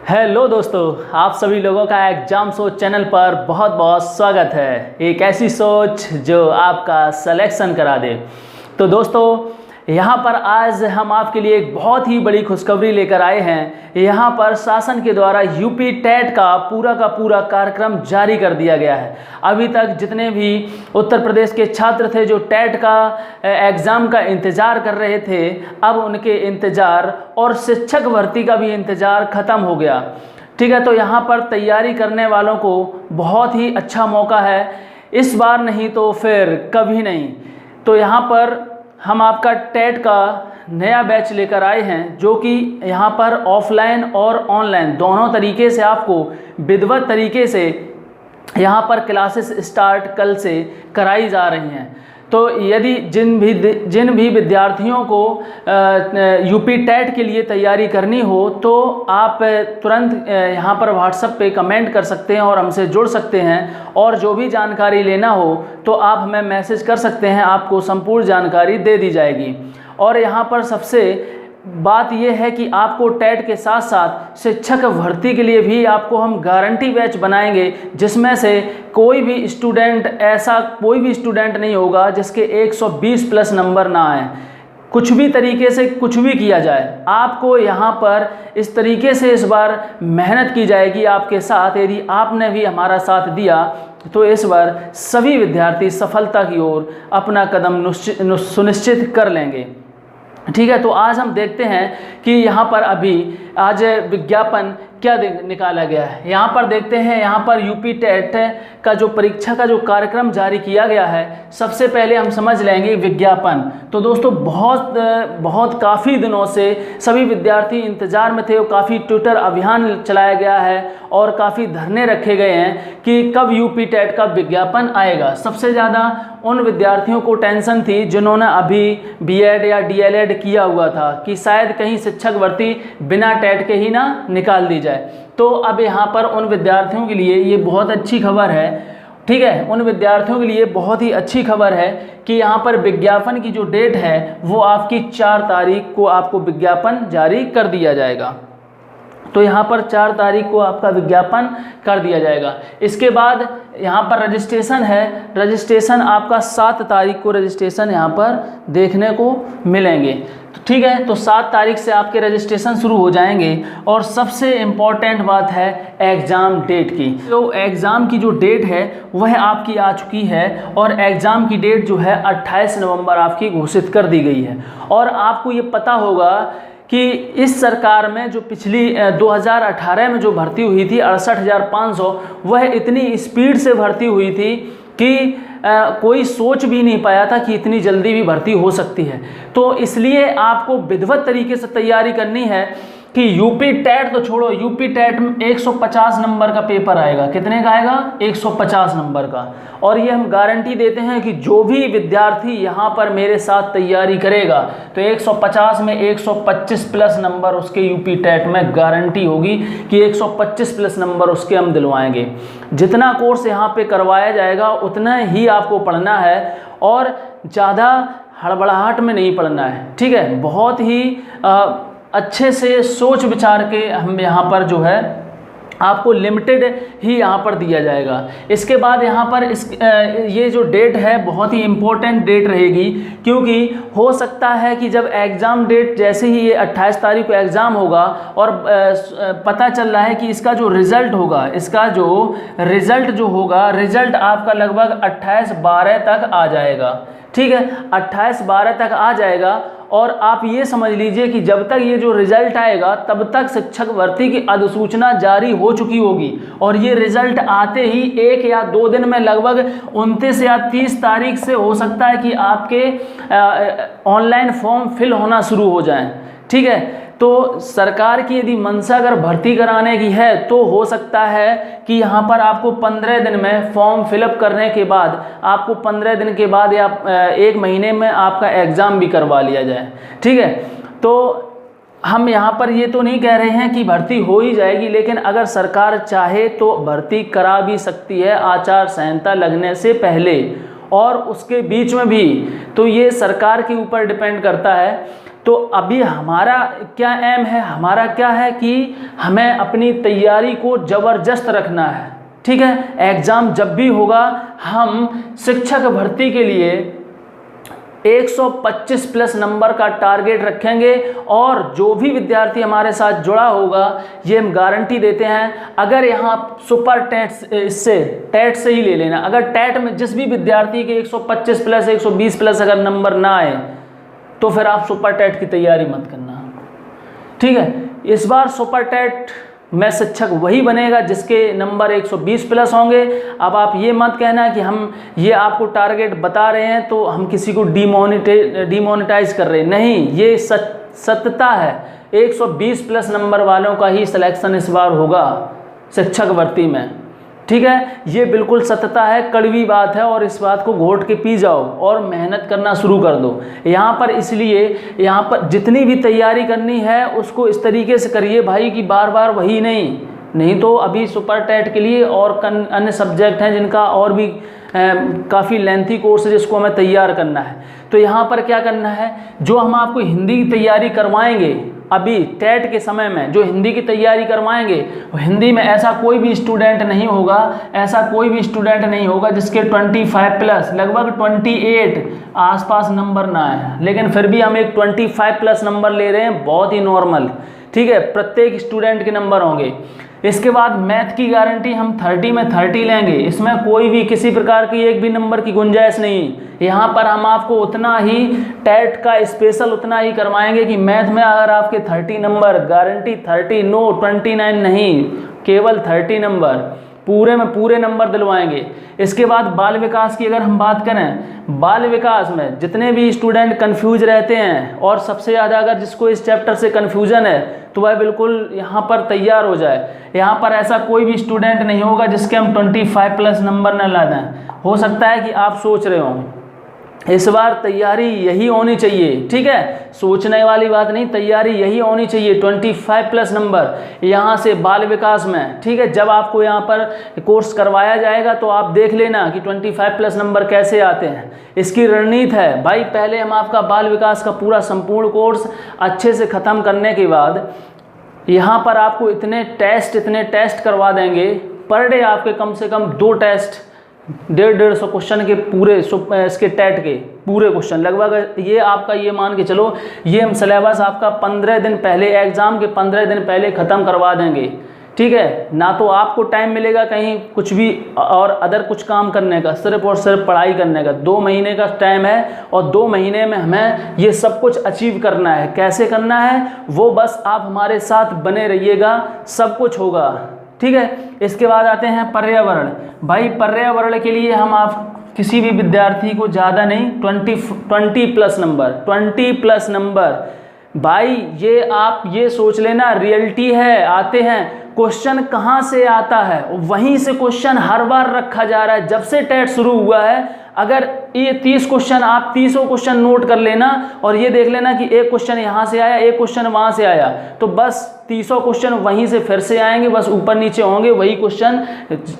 Hello दोस्तों, आप सभी लोगों का एग्जाम सोच चैनल पर बहुत बहुत स्वागत है। एक ऐसी सोच जो आपका सिलेक्शन करा दे। तो दोस्तों, यहाँ पर आज हम आपके लिए एक बहुत ही बड़ी खुशखबरी लेकर आए हैं। यहाँ पर शासन के द्वारा यूपी टेट का पूरा कार्यक्रम जारी कर दिया गया है। अभी तक जितने भी उत्तर प्रदेश के छात्र थे जो टेट का एग्ज़ाम का इंतज़ार कर रहे थे, अब उनके इंतज़ार और शिक्षक भर्ती का भी इंतज़ार ख़त्म हो गया। ठीक है, तो यहाँ पर तैयारी करने वालों को बहुत ही अच्छा मौका है। इस बार नहीं तो फिर कभी नहीं। तो यहाँ पर हम आपका टेट का नया बैच लेकर आए हैं, जो कि यहाँ पर ऑफलाइन और ऑनलाइन दोनों तरीके से आपको विधिवत तरीके से यहाँ पर क्लासेस स्टार्ट कल से कराई जा रही हैं। तो यदि जिन भी विद्यार्थियों को यूपी टेट के लिए तैयारी करनी हो तो आप तुरंत यहाँ पर व्हाट्सएप पे कमेंट कर सकते हैं और हमसे जुड़ सकते हैं। और जो भी जानकारी लेना हो तो आप हमें मैसेज कर सकते हैं, आपको संपूर्ण जानकारी दे दी जाएगी। और यहाँ पर सबसे बात यह है कि आपको टेट के साथ साथ शिक्षक भर्ती के लिए भी आपको हम गारंटी बैच बनाएंगे, जिसमें से कोई भी स्टूडेंट नहीं होगा जिसके 120 प्लस नंबर ना आए। कुछ भी तरीके से कुछ भी किया जाए, आपको यहाँ पर इस तरीके से इस बार मेहनत की जाएगी आपके साथ। यदि आपने भी हमारा साथ दिया तो इस बार सभी विद्यार्थी सफलता की ओर अपना कदम सुनिश्चित कर लेंगे। ठीक है, तो आज हम देखते हैं कि यहाँ पर अभी आज विज्ञापन क्या निकाला गया है। यहाँ पर देखते हैं, यहाँ पर यूपी टेट का जो परीक्षा का जो कार्यक्रम जारी किया गया है, सबसे पहले हम समझ लेंगे विज्ञापन। तो दोस्तों, बहुत काफ़ी दिनों से सभी विद्यार्थी इंतज़ार में थे और काफ़ी ट्विटर अभियान चलाया गया है और काफ़ी धरने रखे गए हैं कि कब यूपी टेट का विज्ञापन आएगा। सबसे ज़्यादा उन विद्यार्थियों को टेंशन थी जिन्होंने अभी बीएड या डीएलएड किया हुआ था कि शायद कहीं शिक्षक भर्ती बिना टेट के ही ना निकाल दी जाए। तो अब यहाँ पर उन विद्यार्थियों के लिए ये बहुत अच्छी खबर है। ठीक है, उन विद्यार्थियों के लिए बहुत ही अच्छी खबर है कि यहाँ पर विज्ञापन की जो डेट है वो आपकी 4 तारीख को आपको विज्ञापन जारी कर दिया जाएगा। तो यहाँ पर 4 तारीख को आपका विज्ञापन कर दिया जाएगा। इसके बाद यहाँ पर रजिस्ट्रेशन है। रजिस्ट्रेशन आपका 7 तारीख को रजिस्ट्रेशन यहाँ पर देखने को मिलेंगे। तो ठीक है, तो 7 तारीख से आपके रजिस्ट्रेशन शुरू हो जाएंगे। और सबसे इम्पॉर्टेंट बात है एग्ज़ाम डेट की। तो एग्ज़ाम की जो डेट है वह आपकी आ चुकी है और एग्ज़ाम की डेट जो है 28 नवंबर आपकी घोषित कर दी गई है। और आपको ये पता होगा कि इस सरकार में जो पिछली 2018 में जो भर्ती हुई थी 68,500, वह इतनी स्पीड से भर्ती हुई थी कि कोई सोच भी नहीं पाया था कि इतनी जल्दी भी भर्ती हो सकती है। तो इसलिए आपको विधिवत तरीके से तैयारी करनी है कि यूपी टेट तो छोड़ो, यूपी टेट में 150 नंबर का पेपर आएगा। कितने का आएगा? 150 नंबर का। और ये हम गारंटी देते हैं कि जो भी विद्यार्थी यहाँ पर मेरे साथ तैयारी करेगा तो 150 में 125 प्लस नंबर उसके यूपी टेट में गारंटी होगी कि 125 प्लस नंबर उसके हम दिलवाएंगे। जितना कोर्स यहाँ पे करवाया जाएगा उतना ही आपको पढ़ना है और ज़्यादा हड़बड़ाहट में नहीं पढ़ना है। ठीक है, बहुत ही अच्छे से सोच विचार के हम यहाँ पर जो है आपको लिमिटेड ही यहाँ पर दिया जाएगा। इसके बाद यहाँ पर ये जो डेट है बहुत ही इम्पोर्टेंट डेट रहेगी, क्योंकि हो सकता है कि जब एग्ज़ाम डेट जैसे ही ये 28 तारीख को एग्ज़ाम होगा और पता चल रहा है कि इसका जो रिज़ल्ट होगा, रिज़ल्ट आपका लगभग 28/12 तक आ जाएगा। ठीक है, 28/12 तक आ जाएगा। और आप ये समझ लीजिए कि जब तक ये जो रिज़ल्ट आएगा तब तक शिक्षक भर्ती की अधिसूचना जारी हो चुकी होगी। और ये रिज़ल्ट आते ही 1 या 2 दिन में लगभग 29 या 30 तारीख से हो सकता है कि आपके ऑनलाइन फॉर्म फिल होना शुरू हो जाएं। ठीक है, तो सरकार की यदि मंशा अगर भर्ती कराने की है तो हो सकता है कि यहाँ पर आपको 15 दिन में फॉर्म फिलअप करने के बाद आपको 15 दिन के बाद या 1 महीने में आपका एग्ज़ाम भी करवा लिया जाए। ठीक है, तो हम यहाँ पर ये तो नहीं कह रहे हैं कि भर्ती हो ही जाएगी, लेकिन अगर सरकार चाहे तो भर्ती करा भी सकती है आचार संहिता लगने से पहले और उसके बीच में भी। तो ये सरकार के ऊपर डिपेंड करता है। तो अभी हमारा क्या एम है, हमारा क्या है कि हमें अपनी तैयारी को ज़बरदस्त रखना है। ठीक है, एग्ज़ाम जब भी होगा हम शिक्षक भर्ती के लिए 125 प्लस नंबर का टारगेट रखेंगे और जो भी विद्यार्थी हमारे साथ जुड़ा होगा ये हम गारंटी देते हैं। अगर यहाँ सुपर टेट इससे टेट से ही ले लेना, अगर टेट में जिस भी विद्यार्थी के 125 प्लस 120 प्लस अगर नंबर ना आए तो फिर आप सुपर टेट की तैयारी मत करना। ठीक है, इस बार सुपर टेट में शिक्षक वही बनेगा जिसके नंबर 120 प्लस होंगे। अब आप ये मत कहना कि हम ये आपको टारगेट बता रहे हैं तो हम किसी को डिमोनेटाइज कर रहे हैं, नहीं, ये सत्यता है। 120 प्लस नंबर वालों का ही सिलेक्शन इस बार होगा शिक्षक भर्ती में। ठीक है, ये बिल्कुल सत्यता है, कड़वी बात है और इस बात को घोट के पी जाओ और मेहनत करना शुरू कर दो। यहाँ पर इसलिए यहाँ पर जितनी भी तैयारी करनी है उसको इस तरीके से करिए भाई कि बार बार वही नहीं तो अभी सुपर टेट के लिए और अन्य सब्जेक्ट हैं जिनका और भी काफ़ी लेंथी कोर्स है जिसको हमें तैयार करना है। तो यहाँ पर क्या करना है, जो हम आपको हिंदी की तैयारी करवाएंगे अभी टेट के समय में, जो हिंदी की तैयारी करवाएंगे हिंदी में ऐसा कोई भी स्टूडेंट नहीं होगा जिसके 25 प्लस लगभग 28 आसपास नंबर ना आए, लेकिन फिर भी हम एक 25 प्लस नंबर ले रहे हैं, बहुत ही नॉर्मल। ठीक है, प्रत्येक स्टूडेंट के नंबर होंगे। इसके बाद मैथ की गारंटी हम 30 में 30 लेंगे, इसमें कोई भी किसी प्रकार की एक भी नंबर की गुंजाइश नहीं। यहाँ पर हम आपको उतना ही टेट का स्पेशल उतना ही करवाएंगे कि मैथ में अगर आपके 30 नंबर गारंटी 30, नो 29 नहीं, केवल 30 नंबर पूरे में पूरे नंबर दिलवाएंगे। इसके बाद बाल विकास की अगर हम बात करें, बाल विकास में जितने भी स्टूडेंट कंफ्यूज रहते हैं और सबसे ज़्यादा अगर जिसको इस चैप्टर से कंफ्यूजन है तो वह बिल्कुल यहाँ पर तैयार हो जाए। यहाँ पर ऐसा कोई भी स्टूडेंट नहीं होगा जिसके हम 25 प्लस नंबर न ला दें। हो सकता है कि आप सोच रहे हो इस बार तैयारी यही होनी चाहिए। ठीक है, सोचने वाली बात नहीं, तैयारी यही होनी चाहिए, 25 प्लस नंबर यहाँ से बाल विकास में। ठीक है, जब आपको यहाँ पर कोर्स करवाया जाएगा तो आप देख लेना कि 25 प्लस नंबर कैसे आते हैं। इसकी रणनीति है भाई, पहले हम आपका बाल विकास का पूरा संपूर्ण कोर्स अच्छे से ख़त्म करने के बाद यहाँ पर आपको इतने टेस्ट करवा देंगे, पर डे आपके कम से कम 2 टेस्ट 150 क्वेश्चन के पूरे इसके टेट के पूरे क्वेश्चन लगभग, ये आपका ये मान के चलो ये हम सिलेबस आपका 15 दिन पहले, एग्ज़ाम के 15 दिन पहले ख़त्म करवा देंगे। ठीक है, ना तो आपको टाइम मिलेगा कहीं कुछ भी और अदर कुछ काम करने का, सिर्फ और सिर्फ पढ़ाई करने का। 2 महीने का टाइम है और 2 महीने में हमें ये सब कुछ अचीव करना है। कैसे करना है वो बस आप हमारे साथ बने रहिएगा, सब कुछ होगा। ठीक है, इसके बाद आते हैं पर्यावरण। भाई पर्यावरण के लिए हम आप किसी भी विद्यार्थी को ज़्यादा नहीं 20 प्लस नंबर भाई, ये आप ये सोच लेना रियलिटी है। आते हैं क्वेश्चन कहाँ से आता है, वहीं से क्वेश्चन हर बार रखा जा रहा है। जब से टेट शुरू हुआ है अगर ये 30 क्वेश्चन, आप 30 क्वेश्चन नोट कर लेना और ये देख लेना कि एक क्वेश्चन यहाँ से आया, एक क्वेश्चन वहाँ से आया, तो बस 30 क्वेश्चन वहीं से फिर से आएंगे, बस ऊपर नीचे होंगे, वही क्वेश्चन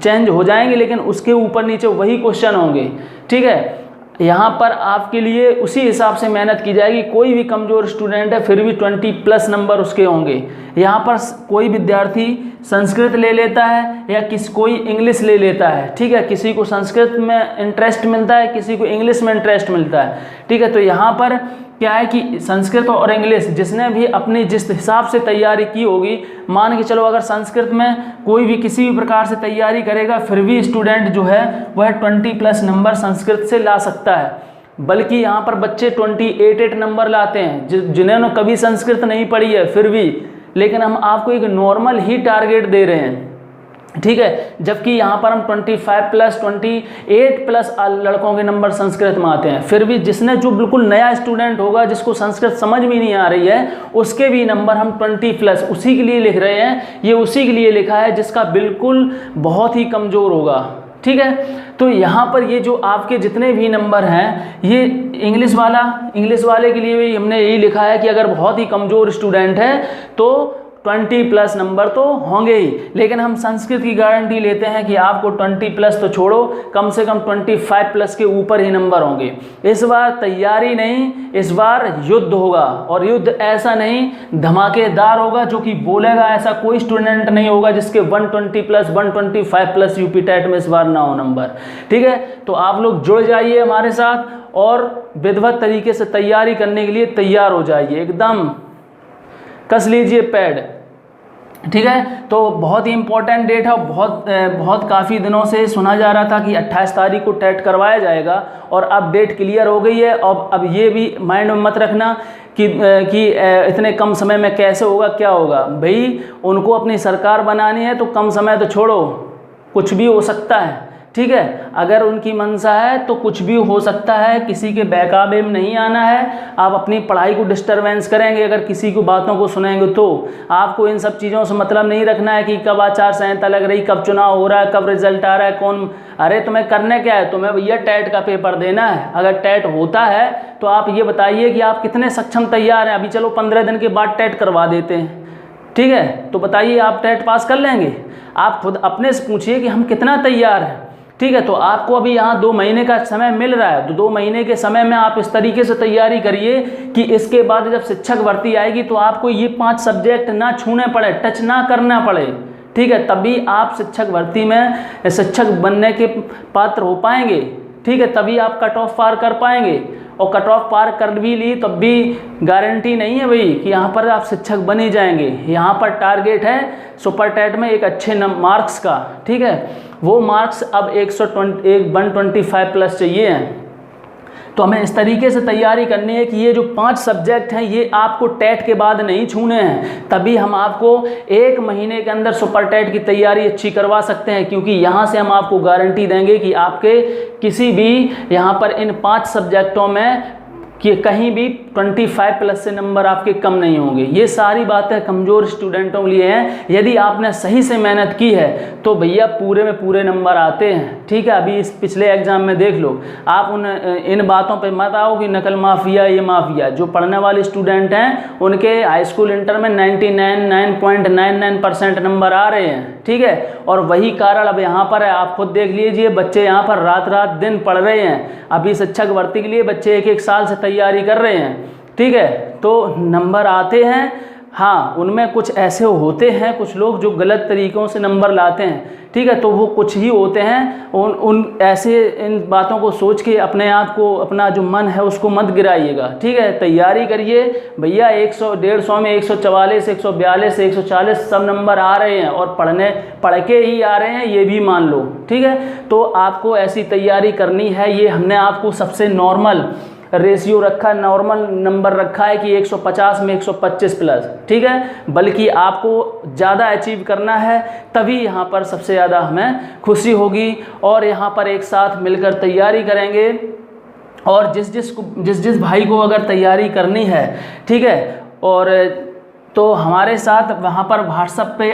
चेंज हो जाएंगे लेकिन उसके ऊपर नीचे वही क्वेश्चन होंगे। ठीक है, यहाँ पर आपके लिए उसी हिसाब से मेहनत की जाएगी। कोई भी कमज़ोर स्टूडेंट है फिर भी 20 प्लस नंबर उसके होंगे। यहाँ पर कोई विद्यार्थी संस्कृत ले लेता है या कोई इंग्लिश ले लेता है। ठीक है, किसी को संस्कृत में इंटरेस्ट मिलता है, किसी को इंग्लिश में इंटरेस्ट मिलता है। ठीक है, तो यहाँ पर क्या है कि संस्कृत और इंग्लिश जिसने भी अपनी जिस हिसाब से तैयारी की होगी, मान के चलो अगर संस्कृत में कोई भी किसी भी प्रकार से तैयारी करेगा फिर भी स्टूडेंट जो है वह 20 प्लस नंबर संस्कृत से ला सकता है। बल्कि यहाँ पर बच्चे 28 नंबर लाते हैं जिन्होंने कभी संस्कृत नहीं पढ़ी है फिर भी, लेकिन हम आपको एक नॉर्मल ही टारगेट दे रहे हैं। ठीक है, जबकि यहाँ पर हम 25 प्लस 28 प्लस लड़कों के नंबर संस्कृत में आते हैं। फिर भी जिसने जो बिल्कुल नया स्टूडेंट होगा जिसको संस्कृत समझ भी नहीं आ रही है उसके भी नंबर हम 20 प्लस उसी के लिए लिख रहे हैं। ये उसी के लिए लिखा है जिसका बिल्कुल बहुत ही कमज़ोर होगा। ठीक है, तो यहाँ पर ये जो आपके जितने भी नंबर हैं ये इंग्लिश वाले के लिए भी हमने यही लिखा है कि अगर बहुत ही कमज़ोर स्टूडेंट है तो 20+ नंबर तो होंगे ही, लेकिन हम संस्कृत की गारंटी लेते हैं कि आपको 20+ तो छोड़ो, कम से कम 25+ के ऊपर ही नंबर होंगे। इस बार तैयारी नहीं, इस बार युद्ध होगा, और युद्ध ऐसा नहीं धमाकेदार होगा जो कि बोलेगा ऐसा कोई स्टूडेंट नहीं होगा जिसके 120+, 125+ यूपी टेट में इस बार ना हो नंबर। ठीक है, तो आप लोग जुड़ जाइए हमारे साथ और विधिवत तरीके से तैयारी करने के लिए तैयार हो जाइए, एकदम कस लीजिए पैड। ठीक है, तो बहुत ही इंपॉर्टेंट डेट है, बहुत काफ़ी दिनों से सुना जा रहा था कि 28 तारीख को टेट करवाया जाएगा, और अब डेट क्लियर हो गई है। और अब ये भी माइंड में मत रखना कि इतने कम समय में कैसे होगा, क्या होगा। भाई उनको अपनी सरकार बनानी है तो कम समय तो छोड़ो, कुछ भी हो सकता है। ठीक है, अगर उनकी मंशा है तो कुछ भी हो सकता है, किसी के बहकावे में नहीं आना है। आप अपनी पढ़ाई को डिस्टर्बेंस करेंगे अगर किसी को बातों को सुनेंगे तो। आपको इन सब चीज़ों से मतलब नहीं रखना है कि कब आचार संहिता लग रही, कब चुनाव हो रहा है, कब रिजल्ट आ रहा है, कौन। अरे तुम्हें करने क्या है, तुम्हें भैया टेट का पेपर देना है। अगर टेट होता है तो आप ये बताइए कि आप कितने सक्षम तैयार हैं। अभी चलो 15 दिन के बाद टेट करवा देते हैं, ठीक है, तो बताइए आप टेट पास कर लेंगे? आप खुद अपने से पूछिए कि हम कितना तैयार हैं। ठीक है, तो आपको अभी यहाँ 2 महीने का समय मिल रहा है, तो 2 महीने के समय में आप इस तरीके से तैयारी करिए कि इसके बाद जब शिक्षक भर्ती आएगी तो आपको ये 5 सब्जेक्ट ना छूने पड़े, टच ना करना पड़े। ठीक है, तभी आप शिक्षक भर्ती में शिक्षक बनने के पात्र हो पाएंगे। ठीक है, तभी आप कट ऑफ पार कर पाएंगे, और कट ऑफ पार कर भी ली तब भी गारंटी नहीं है भाई कि यहाँ पर आप शिक्षक बन ही जाएंगे। यहाँ पर टारगेट है सुपर टेट में एक अच्छे मार्क्स का। ठीक है, वो मार्क्स अब 125+ चाहिए हैं। तो हमें इस तरीके से तैयारी करनी है कि ये जो 5 सब्जेक्ट हैं ये आपको टेट के बाद नहीं छूने हैं, तभी हम आपको 1 महीने के अंदर सुपर टेट की तैयारी अच्छी करवा सकते हैं। क्योंकि यहाँ से हम आपको गारंटी देंगे कि आपके किसी भी यहाँ पर इन 5 सब्जेक्टों में कि कहीं भी 25+ से नंबर आपके कम नहीं होंगे। ये सारी बातें कमज़ोर स्टूडेंटों के लिए हैं। यदि आपने सही से मेहनत की है तो भैया पूरे में पूरे नंबर आते हैं। ठीक है, अभी इस पिछले एग्ज़ाम में देख लो। आप इन बातों पे मत आओ कि नकल माफिया ये माफिया। जो पढ़ने वाले स्टूडेंट हैं उनके हाई स्कूल इंटर में 99.99% नंबर आ रहे हैं। ठीक है, और वही कारण अब यहाँ पर है। आप खुद देख लीजिए, बच्चे यहाँ पर रात रात दिन पढ़ रहे हैं। अभी शिक्षक भर्ती के लिए बच्चे 1-1 साल से तैयारी कर रहे हैं। ठीक है, तो नंबर आते हैं। हाँ, उनमें कुछ ऐसे होते हैं कुछ लोग जो गलत तरीक़ों से नंबर लाते हैं। ठीक है, तो वो कुछ ही होते हैं। उन ऐसे इन बातों को सोच के अपने आप को, अपना जो मन है उसको मत गिराइएगा। ठीक है, तैयारी करिए भैया। 100-150 में 144, 142, 140 सब नंबर आ रहे हैं, और पढ़ के ही आ रहे हैं, ये भी मान लो। ठीक है, तो आपको ऐसी तैयारी करनी है। ये हमने आपको सबसे नॉर्मल रेशियो रखा, नॉर्मल नंबर रखा है कि 150 में 125+। ठीक है, बल्कि आपको ज़्यादा अचीव करना है, तभी यहाँ पर सबसे ज़्यादा हमें खुशी होगी। और यहाँ पर एक साथ मिलकर तैयारी करेंगे। और जिस भाई को अगर तैयारी करनी है, ठीक है, और तो हमारे साथ वहाँ पर व्हाट्सएप पे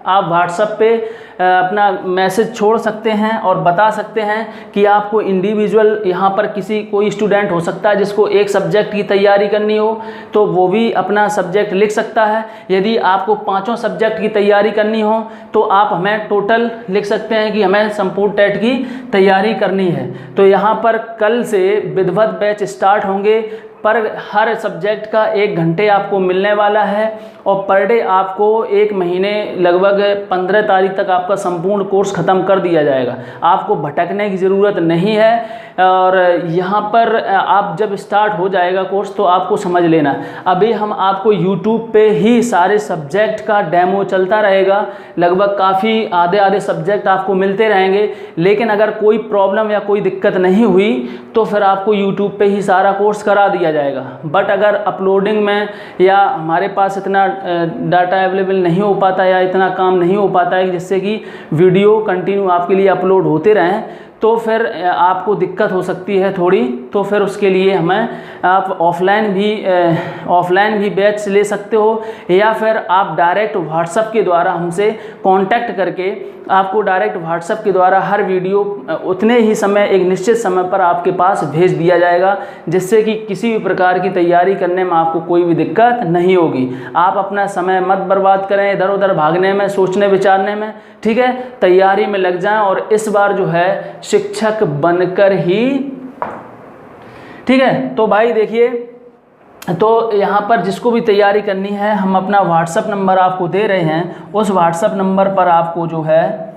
आप व्हाट्सएप पे अपना मैसेज छोड़ सकते हैं और बता सकते हैं कि आपको इंडिविजुअल यहाँ पर कोई स्टूडेंट हो सकता है जिसको एक सब्जेक्ट की तैयारी करनी हो, तो वो भी अपना सब्जेक्ट लिख सकता है। यदि आपको 5 सब्जेक्ट की तैयारी करनी हो तो आप हमें टोटल लिख सकते हैं कि हमें संपूर्ण टेट की तैयारी करनी है। तो यहाँ पर कल से विधिवत बैच स्टार्ट होंगे, पर हर सब्जेक्ट का 1 घंटे आपको मिलने वाला है, और पर डे आपको 1 महीने लगभग 15 तारीख तक आपका संपूर्ण कोर्स ख़त्म कर दिया जाएगा। आपको भटकने की ज़रूरत नहीं है। और यहाँ पर आप जब स्टार्ट हो जाएगा कोर्स तो आपको समझ लेना, अभी हम आपको यूट्यूब पे ही सारे सब्जेक्ट का डेमो चलता रहेगा। लगभग काफ़ी आधे सब्जेक्ट आपको मिलते रहेंगे। लेकिन अगर कोई प्रॉब्लम या कोई दिक्कत नहीं हुई तो फिर आपको यूट्यूब पे ही सारा कोर्स करा दिया जाएगा। बट अगर अपलोडिंग में या हमारे पास इतना डाटा अवेलेबल नहीं हो पाता या इतना काम नहीं हो पाता है जिससे कि वीडियो कंटिन्यू आपके लिए अपलोड होते रहें, तो फिर आपको दिक्कत हो सकती है थोड़ी। तो फिर उसके लिए हमें आप ऑफलाइन भी बैच ले सकते हो, या फिर आप डायरेक्ट व्हाट्सएप के द्वारा हमसे कांटेक्ट करके आपको डायरेक्ट व्हाट्सएप के द्वारा हर वीडियो उतने ही समय, एक निश्चित समय पर आपके पास भेज दिया जाएगा, जिससे कि किसी भी प्रकार की तैयारी करने में आपको कोई भी दिक्कत नहीं होगी। आप अपना समय मत बर्बाद करें इधर उधर भागने में, सोचने विचारने में, ठीक है। तैयारी में लग जाएं और इस बार जो है शिक्षक बनकर ही, ठीक है। तो भाई देखिए, तो यहाँ पर जिसको भी तैयारी करनी है, हम अपना व्हाट्सएप नंबर आपको दे रहे हैं। उस व्हाट्सएप नंबर पर आपको जो है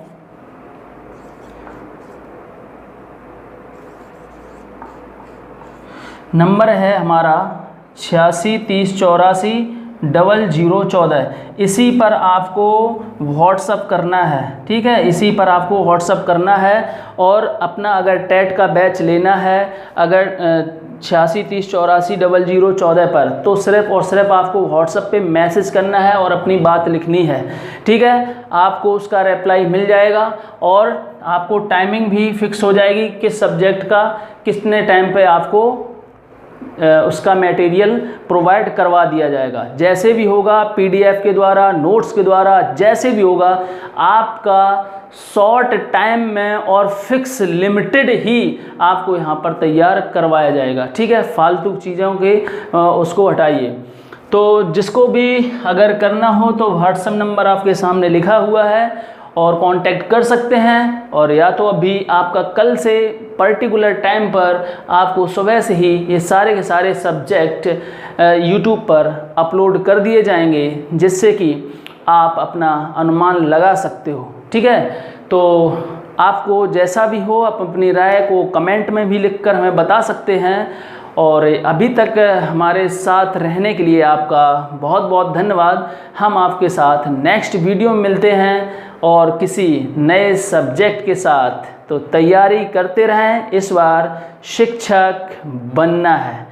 नंबर है हमारा 8630840014। इसी पर आपको व्हाट्सअप करना है, ठीक है। इसी पर आपको व्हाट्सअप करना है। और अपना अगर टेट का बैच लेना है, अगर 8630840014 पर, तो सिर्फ़ और सिर्फ आपको व्हाट्सएप पे मैसेज करना है और अपनी बात लिखनी है, ठीक है। आपको उसका रिप्लाई मिल जाएगा और आपको टाइमिंग भी फिक्स हो जाएगी, किस सब्जेक्ट का कितने टाइम पे आपको उसका मटेरियल प्रोवाइड करवा दिया जाएगा। जैसे भी होगा, पीडीएफ के द्वारा, नोट्स के द्वारा, जैसे भी होगा, आपका शॉर्ट टाइम में और फिक्स लिमिटेड ही आपको यहाँ पर तैयार करवाया जाएगा, ठीक है। फालतू चीज़ों के उसको हटाइए। तो जिसको भी अगर करना हो तो व्हाट्सएप नंबर आपके सामने लिखा हुआ है और कांटेक्ट कर सकते हैं। और या तो अभी आपका कल से पर्टिकुलर टाइम पर आपको सुबह से ही ये सारे के सारे सब्जेक्ट यूट्यूब पर अपलोड कर दिए जाएंगे, जिससे कि आप अपना अनुमान लगा सकते हो, ठीक है। तो आपको जैसा भी हो, आप अपनी राय को कमेंट में भी लिखकर हमें बता सकते हैं। और अभी तक हमारे साथ रहने के लिए आपका बहुत बहुत धन्यवाद। हम आपके साथ नेक्स्ट वीडियो में मिलते हैं और किसी नए सब्जेक्ट के साथ। तो तैयारी करते रहें, इस बार शिक्षक बनना है।